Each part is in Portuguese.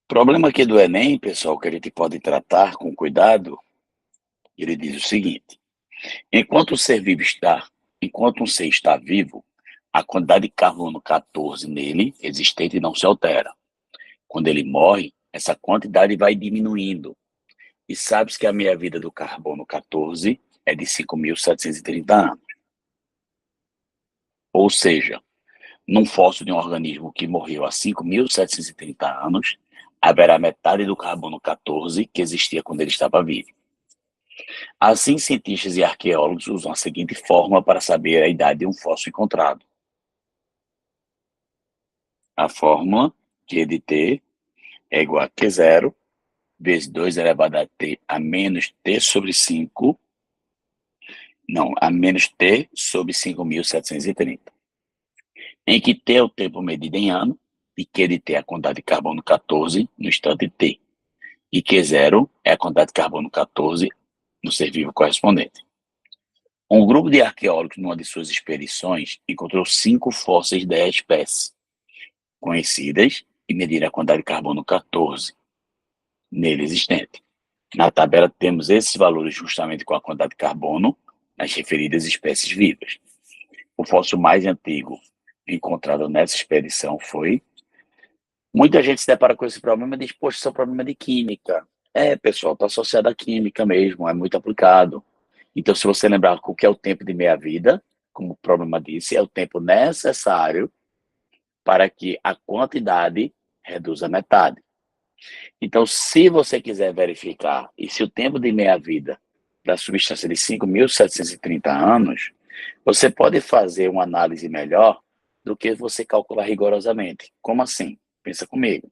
Problema aqui do Enem, pessoal, que a gente pode tratar com cuidado, ele diz o seguinte: enquanto o ser vivo está, enquanto um ser está vivo, a quantidade de carbono 14 nele existente não se altera. Quando ele morre, essa quantidade vai diminuindo. E sabe-se que a meia-vida do carbono 14 é de 5.730 anos. Ou seja, num fóssil de um organismo que morreu há 5.730 anos, haverá metade do carbono 14 que existia quando ele estava vivo. Assim, cientistas e arqueólogos usam a seguinte fórmula para saber a idade de um fóssil encontrado. A fórmula Q de T é igual a Q0 vezes 2 elevado a T a menos T sobre 5, não, a menos T sobre 5.730, em que T é o tempo medido em ano e Q de T é a quantidade de carbono 14 no instante T, e Q0 é a quantidade de carbono 14 no ser vivo correspondente. Um grupo de arqueólogos, numa de suas expedições, encontrou 5 fósseis da espécie conhecidas e mediram a quantidade de carbono 14 nele existente. Na tabela temos esses valores justamente com a quantidade de carbono nas referidas espécies vivas. O fóssil mais antigo encontrado nessa expedição foi... Muita gente se depara com esse problema e diz, poxa, isso é um problema de química. Pessoal, está associado à química mesmo, é muito aplicado. Então, se você lembrar o que é o tempo de meia-vida, como o problema disse, é o tempo necessário para que a quantidade reduza a metade. Então, se você quiser verificar, e se o tempo de meia-vida da substância é de 5.730 anos, você pode fazer uma análise melhor do que você calcular rigorosamente. Como assim? Pensa comigo.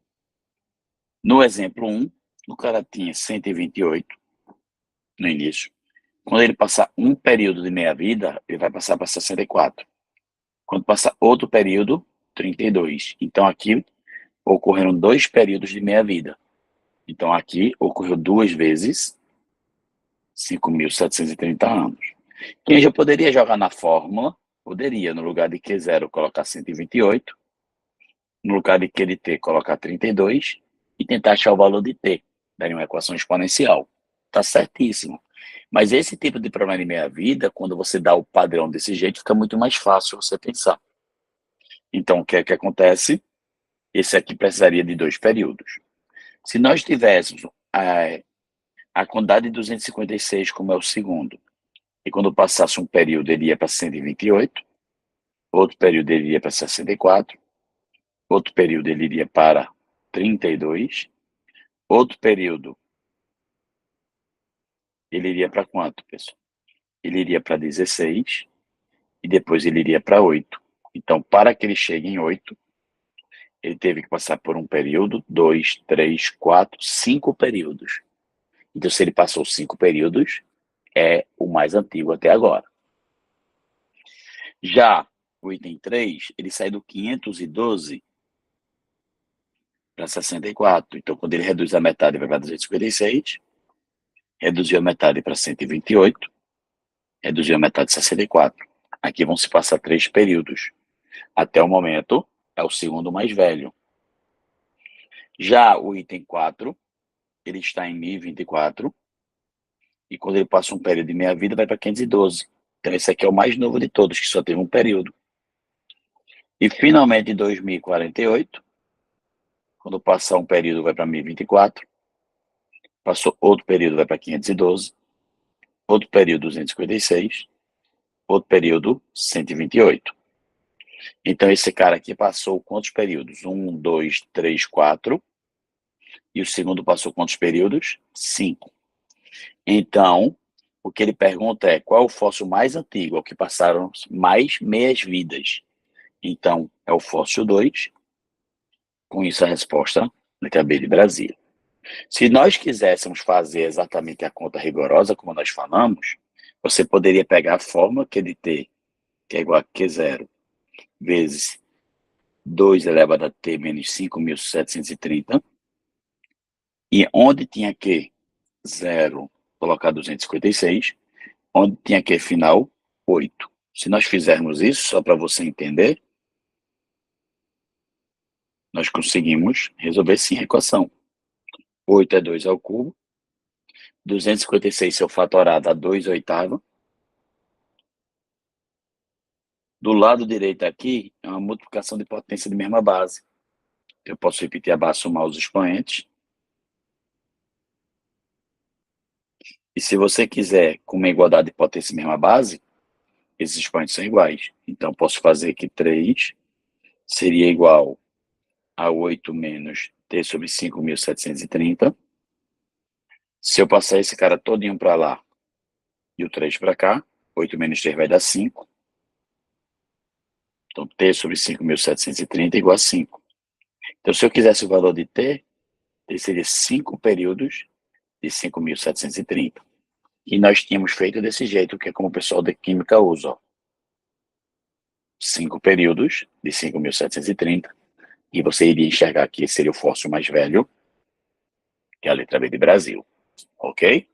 No exemplo 1, o cara tinha 128 no início. Quando ele passar um período de meia-vida, ele vai passar para 64. Quando passar outro período, 32. Então, aqui ocorreram 2 períodos de meia-vida. Então, aqui ocorreu 2 vezes 5.730 anos. Quem já poderia jogar na fórmula, poderia, no lugar de Q0, colocar 128, no lugar de Q de T, colocar 32 e tentar achar o valor de T. Daria uma equação exponencial. Tá certíssimo. Mas esse tipo de problema de meia-vida, quando você dá o padrão desse jeito, fica muito mais fácil você pensar. Então, o que é que acontece? Esse aqui precisaria de 2 períodos. Se nós tivéssemos a quantidade de 256 como é o segundo, e quando passasse um período ele ia para 128, outro período ele iria para 64, outro período ele iria para 32, outro período ele iria para quanto, pessoal? Ele iria para 16 e depois ele iria para 8. Então, para que ele chegue em 8, ele teve que passar por um período, 2, 3, 4, 5 períodos. Então, se ele passou 5 períodos, é o mais antigo até agora. Já o item 3, ele sai do 512 para 64. Então, quando ele reduz a metade, vai para 256. Reduziu a metade para 128. Reduziu a metade de 64. Aqui vão se passar 3 períodos. Até o momento, é o segundo mais velho. Já o item 4, ele está em 1024. E quando ele passa um período de meia-vida, vai para 512. Então, esse aqui é o mais novo de todos, que só teve um período. E, finalmente, em 2048, quando passar um período, vai para 1024. Passou outro período, vai para 512. Outro período, 256. Outro período, 128. Então, esse cara aqui passou quantos períodos? 1, 2, 3, 4. E o segundo passou quantos períodos? 5. Então, o que ele pergunta é, qual é o fóssil mais antigo, ao que passaram mais meias-vidas? Então, é o fóssil 2. Com isso, a resposta da cabeça de Brasília. Se nós quiséssemos fazer exatamente a conta rigorosa, como nós falamos, você poderia pegar a fórmula Q de T, que é igual a Q0, vezes 2 elevado a T menos 5.730, e onde tinha Q 0, colocar 256, onde tinha Q final 8. Se nós fizermos isso, só para você entender, nós conseguimos resolver sim a equação. 8 é 2 ao cubo. 256 seu fatorado dá 2 oitavos. Do lado direito aqui é uma multiplicação de potência de mesma base. Eu posso repetir a base, somar os expoentes. E se você quiser com uma igualdade de potência de mesma base, esses expoentes são iguais. Então, posso fazer que 3 seria igual a 8 menos t sobre 5.730. Se eu passar esse cara todinho para lá e o 3 para cá, 8 menos 3 vai dar 5. Então, t sobre 5.730 é igual a 5. Então, se eu quisesse o valor de t seria 5 períodos de 5.730. E nós tínhamos feito desse jeito, que é como o pessoal da química usa. Ó. 5 períodos de 5.730. E você iria enxergar que esse seria o fóssil mais velho, que é a letra B de Brasil. Ok?